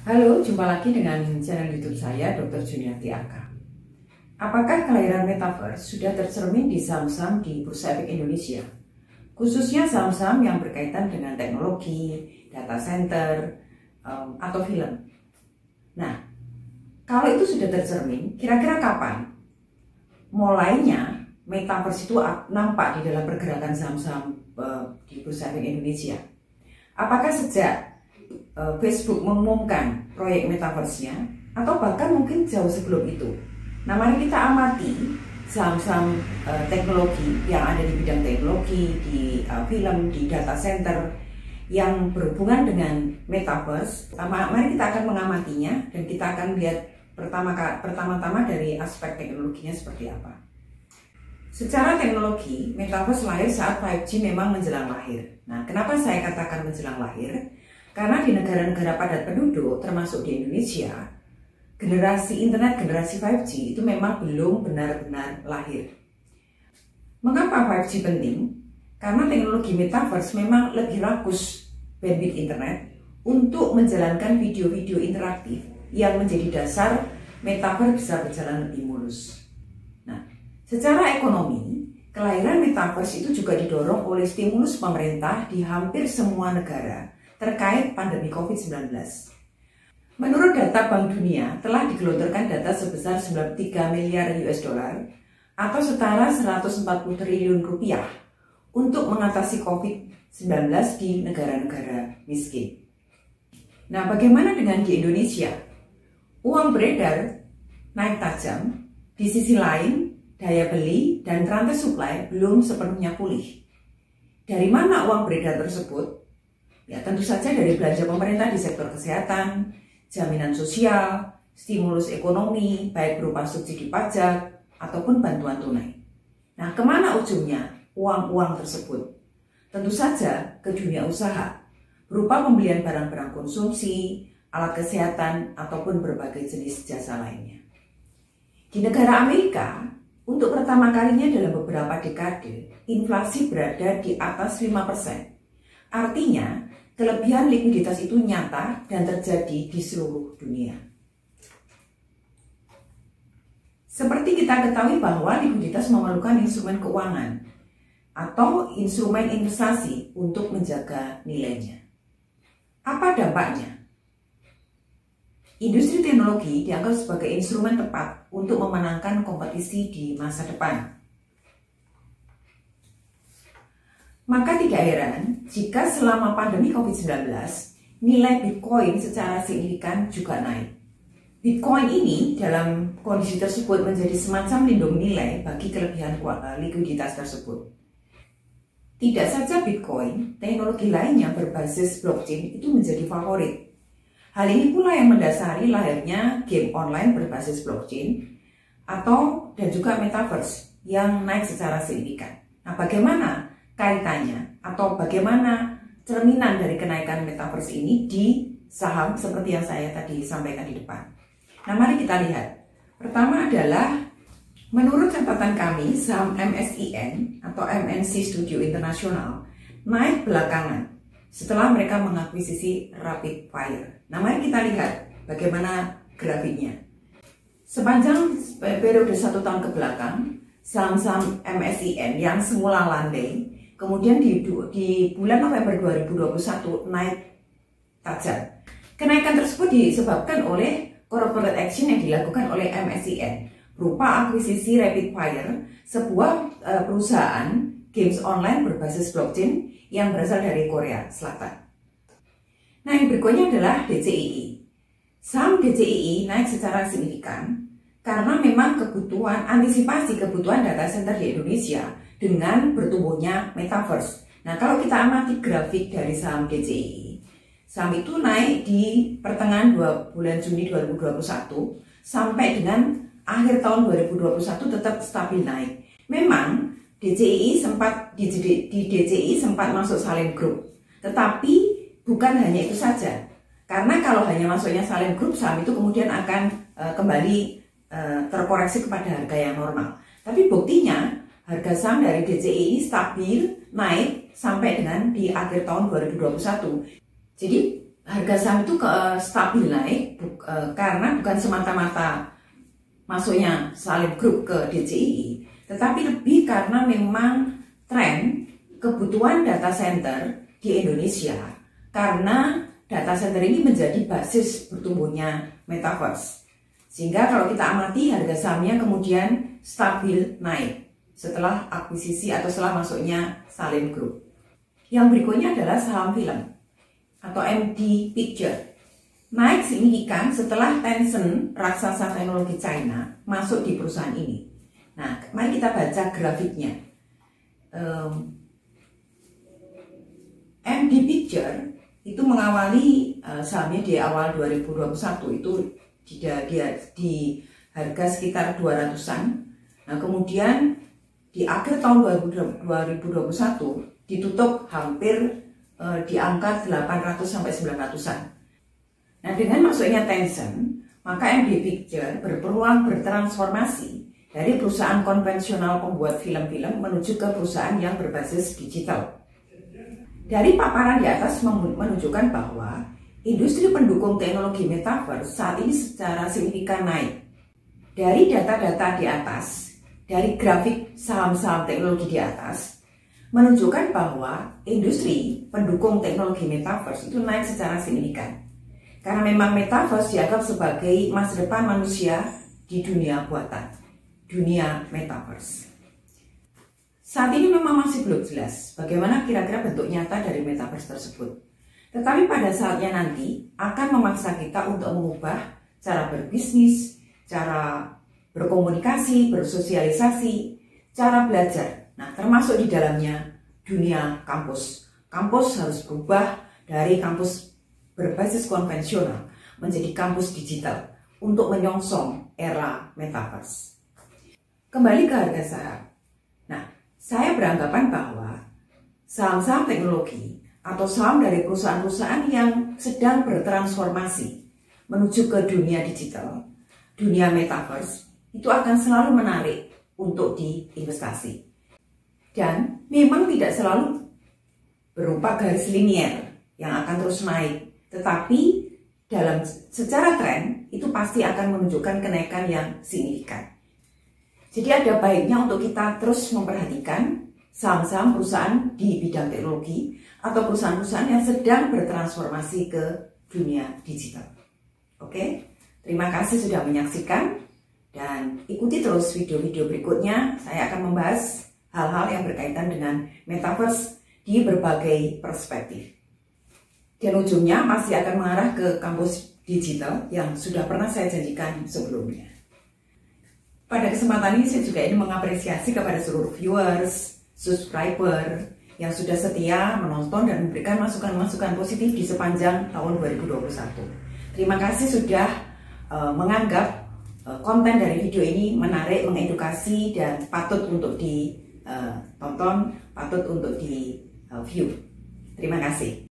Halo, jumpa lagi dengan channel YouTube saya, Dr. Juniati Aka. Apakah kelahiran Metaverse sudah tercermin di saham-saham di Bursa Efek Indonesia? Khususnya saham-saham yang berkaitan dengan teknologi, data center, atau film. Nah, kalau itu sudah tercermin, kira-kira kapan mulainya Metaverse itu nampak di dalam pergerakan saham-saham di Bursa Efek Indonesia? Apakah sejak Facebook mengumumkan proyek metaverse-nya, atau bahkan mungkin jauh sebelum itu? Nah, mari kita amati saham-saham teknologi yang ada di bidang teknologi, di film, di data center yang berhubungan dengan metaverse. Mari kita akan mengamatinya dan kita akan lihat pertama-tama dari aspek teknologinya seperti apa. Secara teknologi, metaverse lahir saat 5G memang menjelang lahir. Nah, kenapa saya katakan menjelang lahir? Karena di negara-negara padat penduduk, termasuk di Indonesia, generasi internet, generasi 5G itu memang belum benar-benar lahir. Mengapa 5G penting? Karena teknologi metaverse memang lebih rakus bandwidth internet untuk menjalankan video-video interaktif yang menjadi dasar metaverse bisa berjalan lebih mulus. Nah, secara ekonomi, kelahiran metaverse itu juga didorong oleh stimulus pemerintah di hampir semua negara terkait pandemi COVID-19. Menurut data Bank Dunia, telah digelontorkan data sebesar 93 miliar US dollar atau setara 140 triliun rupiah untuk mengatasi COVID-19 di negara-negara miskin. Nah, bagaimana dengan di Indonesia? Uang beredar naik tajam, di sisi lain daya beli dan rantai suplai belum sepenuhnya pulih. Dari mana uang beredar tersebut? Ya, tentu saja dari belanja pemerintah di sektor kesehatan, jaminan sosial, stimulus ekonomi, baik berupa subsidi pajak ataupun bantuan tunai. Nah, kemana ujungnya uang-uang tersebut? Tentu saja ke dunia usaha, berupa pembelian barang-barang konsumsi, alat kesehatan, ataupun berbagai jenis jasa lainnya. Di negara Amerika, untuk pertama kalinya dalam beberapa dekade, inflasi berada di atas 5%. Artinya, kelebihan likuiditas itu nyata dan terjadi di seluruh dunia. Seperti kita ketahui bahwa likuiditas memerlukan instrumen keuangan atau instrumen investasi untuk menjaga nilainya. Apa dampaknya? Industri teknologi dianggap sebagai instrumen tepat untuk memenangkan kompetisi di masa depan. Maka tidak heran jika selama pandemi COVID-19 nilai Bitcoin secara signifikan juga naik. Bitcoin ini dalam kondisi tersebut menjadi semacam lindung nilai bagi kelebihan likuiditas tersebut. Tidak saja Bitcoin, teknologi lainnya berbasis blockchain itu menjadi favorit. Hal ini pula yang mendasari lahirnya game online berbasis blockchain dan juga metaverse yang naik secara signifikan. Nah, bagaimana kaitannya atau bagaimana cerminan dari kenaikan metaverse ini di saham seperti yang saya tadi sampaikan di depan? Nah, mari kita lihat. Pertama adalah menurut catatan kami, saham MSIN atau MNC Studio International naik belakangan setelah mereka mengakuisisi Rapid Fire. Nah, mari kita lihat bagaimana grafiknya. Sepanjang periode 1 tahun ke belakang, saham-saham MSIN yang semula landai, kemudian di bulan November 2021 naik tajam. Kenaikan tersebut disebabkan oleh corporate action yang dilakukan oleh MSIN berupa akuisisi Rapid Fire, sebuah perusahaan games online berbasis blockchain yang berasal dari Korea Selatan. Nah, yang berikutnya adalah DCII. Saham DCII naik secara signifikan karena memang antisipasi kebutuhan data center di Indonesia dengan bertumbuhnya metaverse. Nah, kalau kita amati grafik dari saham DCII, saham itu naik di pertengahan bulan Juni 2021 sampai dengan akhir tahun 2021 tetap stabil naik. Memang di DCII sempat masuk Salem Group, tetapi bukan hanya itu saja. Karena kalau hanya masuknya Salem Group, saham itu kemudian akan kembali terkoreksi kepada harga yang normal. Tapi buktinya harga saham dari DCII stabil naik sampai dengan di akhir tahun 2021. Jadi harga saham itu stabil naik karena bukan semata-mata masuknya Salim Group ke DCII, tetapi lebih karena memang tren kebutuhan data center di Indonesia, karena data center ini menjadi basis bertumbuhnya metaverse. Sehingga kalau kita amati harga sahamnya kemudian stabil naik setelah akuisisi atau setelah masuknya Salim Group. Yang berikutnya adalah saham film atau MD Picture. Naik signifikan setelah Tencent, raksasa teknologi China, masuk di perusahaan ini. Nah, mari kita baca grafiknya. MD Picture itu mengawali sahamnya di awal 2021 itu di harga sekitar 200-an. Nah, kemudian di akhir tahun 2021 ditutup hampir di angka 800 sampai 900-an. Nah, dengan masuknya Tencent, maka MD Picture berpeluang bertransformasi dari perusahaan konvensional pembuat film-film menuju ke perusahaan yang berbasis digital. Dari paparan di atas menunjukkan bahwa industri pendukung teknologi metaverse saat ini secara signifikan naik. Dari data-data di atas, dari grafik saham-saham teknologi di atas, menunjukkan bahwa industri pendukung teknologi metaverse itu naik secara signifikan. Karena memang metaverse dianggap sebagai masa depan manusia di dunia buatan, dunia metaverse. Saat ini memang masih belum jelas bagaimana kira-kira bentuk nyata dari metaverse tersebut. Tetapi pada saatnya nanti akan memaksa kita untuk mengubah cara berbisnis, cara berkomunikasi, bersosialisasi, cara belajar. Nah, termasuk di dalamnya dunia kampus. Kampus harus berubah dari kampus berbasis konvensional menjadi kampus digital untuk menyongsong era metaverse. Kembali ke harga saham. Nah, saya beranggapan bahwa saham-saham teknologi atau saham dari perusahaan-perusahaan yang sedang bertransformasi menuju ke dunia digital, dunia metaverse, itu akan selalu menarik untuk diinvestasi. Dan memang tidak selalu berupa garis linier yang akan terus naik, tetapi secara tren itu pasti akan menunjukkan kenaikan yang signifikan. Jadi ada baiknya untuk kita terus memperhatikan saham-saham perusahaan di bidang teknologi atau perusahaan-perusahaan yang sedang bertransformasi ke dunia digital. Oke, terima kasih sudah menyaksikan dan ikuti terus video-video berikutnya. Saya akan membahas hal-hal yang berkaitan dengan metaverse di berbagai perspektif. Dan ujungnya masih akan mengarah ke kampus digital yang sudah pernah saya janjikan sebelumnya. Pada kesempatan ini saya juga ingin mengapresiasi kepada seluruh viewers, subscriber yang sudah setia menonton dan memberikan masukan-masukan positif di sepanjang tahun 2021. Terima kasih sudah menganggap konten dari video ini menarik, mengedukasi, dan patut untuk ditonton, patut untuk di view. Terima kasih.